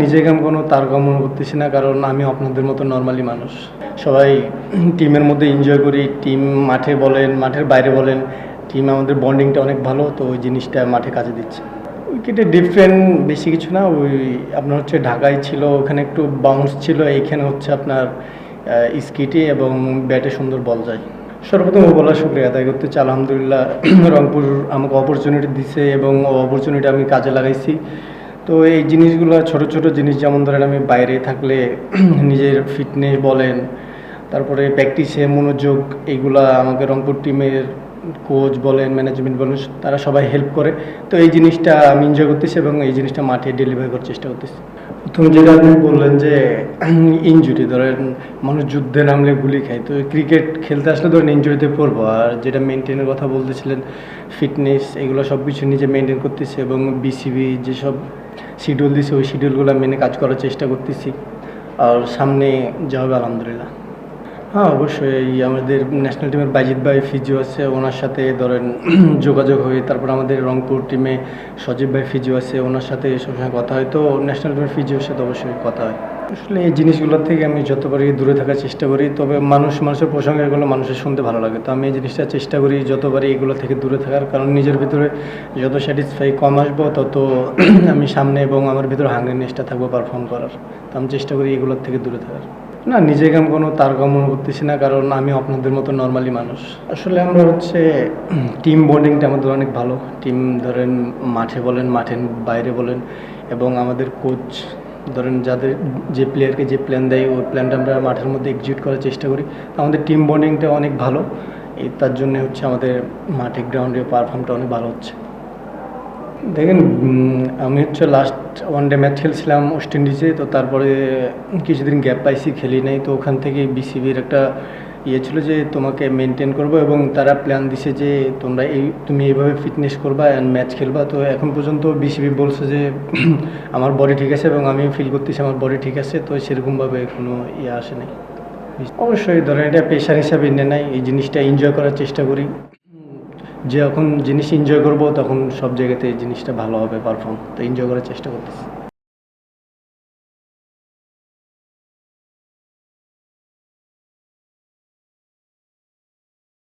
নিজেকে আমি কোনো তারকা মনে করতেছি না, কারণ আমি আপনাদের মতো নর্মালি মানুষ। সবাই টিমের মধ্যে এনজয় করি। টিম মাঠে বলেন, মাঠের বাইরে বলেন, টিম আমাদের বন্ডিংটা অনেক ভালো। তো ওই জিনিসটা মাঠে কাজে দিচ্ছে। উইকেটে ডিফারেন্ট বেশি কিছু না। ওই আপনার হচ্ছে ঢাকায় ছিল, ওখানে একটু বাউন্স ছিল। এইখানে হচ্ছে আপনার স্কিটে এবং ব্যাটে সুন্দর বল যায়। সর্বপ্রথম ও বলার শুক্রিয়া আদায় করতে চাই, আলহামদুলিল্লাহ। রংপুর আমাকে অপরচুনিটি দিছে এবং ও অপরচুনিটি আমি কাজে লাগাইছি। তো এই জিনিসগুলো ছোট ছোট জিনিস, যেমন ধরেন আমি বাইরে থাকলে নিজের ফিটনেস বলেন, তারপরে প্র্যাকটিসে মনোযোগ, এইগুলা আমাকে রংপুর টিমের কোচ বলেন, ম্যানেজমেন্ট বলেন, তারা সবাই হেল্প করে। তো এই জিনিসটা আমি এনজয় করতেছি এবং এই জিনিসটা মাঠে ডেলিভার করার চেষ্টা করতেছি। প্রথমে যেটা আপনি বললেন যে ইনজুরি, ধরেন মানুষ যুদ্ধে নামলে গুলি খায়, তো ক্রিকেট খেলতে আসলে ধরেন ইনজুরিতে পড়বো। আর যেটা মেনটেনের কথা বলতেছিলেন, ফিটনেস, এগুলো সব কিছু নিজে মেনটেন করতেছি এবং বিসিবি যেসব শিডিউল দিছে ওই শিডিউলগুলো মেনে কাজ করার চেষ্টা করতেছি। আর সামনে যা হবে আলহামদুলিল্লাহ। হ্যাঁ, অবশ্যই আমাদের ন্যাশনাল টিমের বাইজিৎ ভাই ফিজিও আছে, ওনার সাথে ধরেন যোগাযোগ হয়ে, তারপর আমাদের রংপুর টিমে সজীব ভাই ফিজিও আছে, ওনার সাথে সবসময় কথা হয়। তো ন্যাশনাল টিমের ফিজিওর সাথে অবশ্যই কথা হয়। আসলে এই জিনিসগুলোর থেকে আমি যত পারি দূরে থাকার চেষ্টা করি। তবে মানুষের প্রসঙ্গে এগুলো মানুষের শুনতে ভালো লাগে। তো আমি এই জিনিসটা চেষ্টা করি যত পারি এগুলো থেকে দূরে থাকার, কারণ নিজের ভিতরে যত স্যাটিসফাই কম আসবো তত আমি সামনে এবং আমার ভিতরে হাঙ্গ্রিনেসটা থাকবো পারফর্ম করার। তো আমি চেষ্টা করি এগুলোর থেকে দূরে থাকার। না, নিজেকে আমি কোনো তারকা মনে করতেছি না, কারণ আমি আপনাদের মতো নর্মালি মানুষ। আসলে আমরা হচ্ছে টিম বন্ডিংটা আমাদের অনেক ভালো। টিম ধরেন মাঠে বলেন, মাঠের বাইরে বলেন, এবং আমাদের কোচ ধরেন যাদের যে প্লেয়ারকে যে প্ল্যান দেয় ওই প্ল্যানটা আমরা মাঠের মধ্যে এক্সিকিউট করার চেষ্টা করি। আমাদের টিম বন্ডিংটা অনেক ভালো। তার জন্য হচ্ছে আমাদের মাঠে গ্রাউন্ডে পারফর্মটা অনেক ভালো হচ্ছে। দেখেন, আমি হচ্ছে লাস্ট ওয়ানডে ম্যাচ খেলছিলাম ওয়েস্ট ইন্ডিজে। তো তারপরে কিছুদিন গ্যাপ পাইছি, খেলি নাই। তো ওখান থেকে বিসিবির একটা ইয়ে ছিল যে তোমাকে মেনটেন করবো, এবং তারা প্ল্যান দিছে যে তুমি এইভাবে ফিটনেস করবা অ্যান্ড ম্যাচ খেলবা। তো এখন পর্যন্ত বিসিবি বলছে যে আমার বডি ঠিক আছে এবং আমি ফিল করতেছি আমার বডি ঠিক আছে। তো সেরকমভাবে কোনো ইয়ে আসে নাই। অবশ্যই ধরেন এটা পেশার হিসাবে নিয়ে নাই, এই জিনিসটা এনজয় করার চেষ্টা করি। যখন জিনিস এনজয় করব তখন সব জায়গাতে এই জিনিসটা ভালো হবে পারফর্ম। তো এনজয় করার চেষ্টা করতেছি।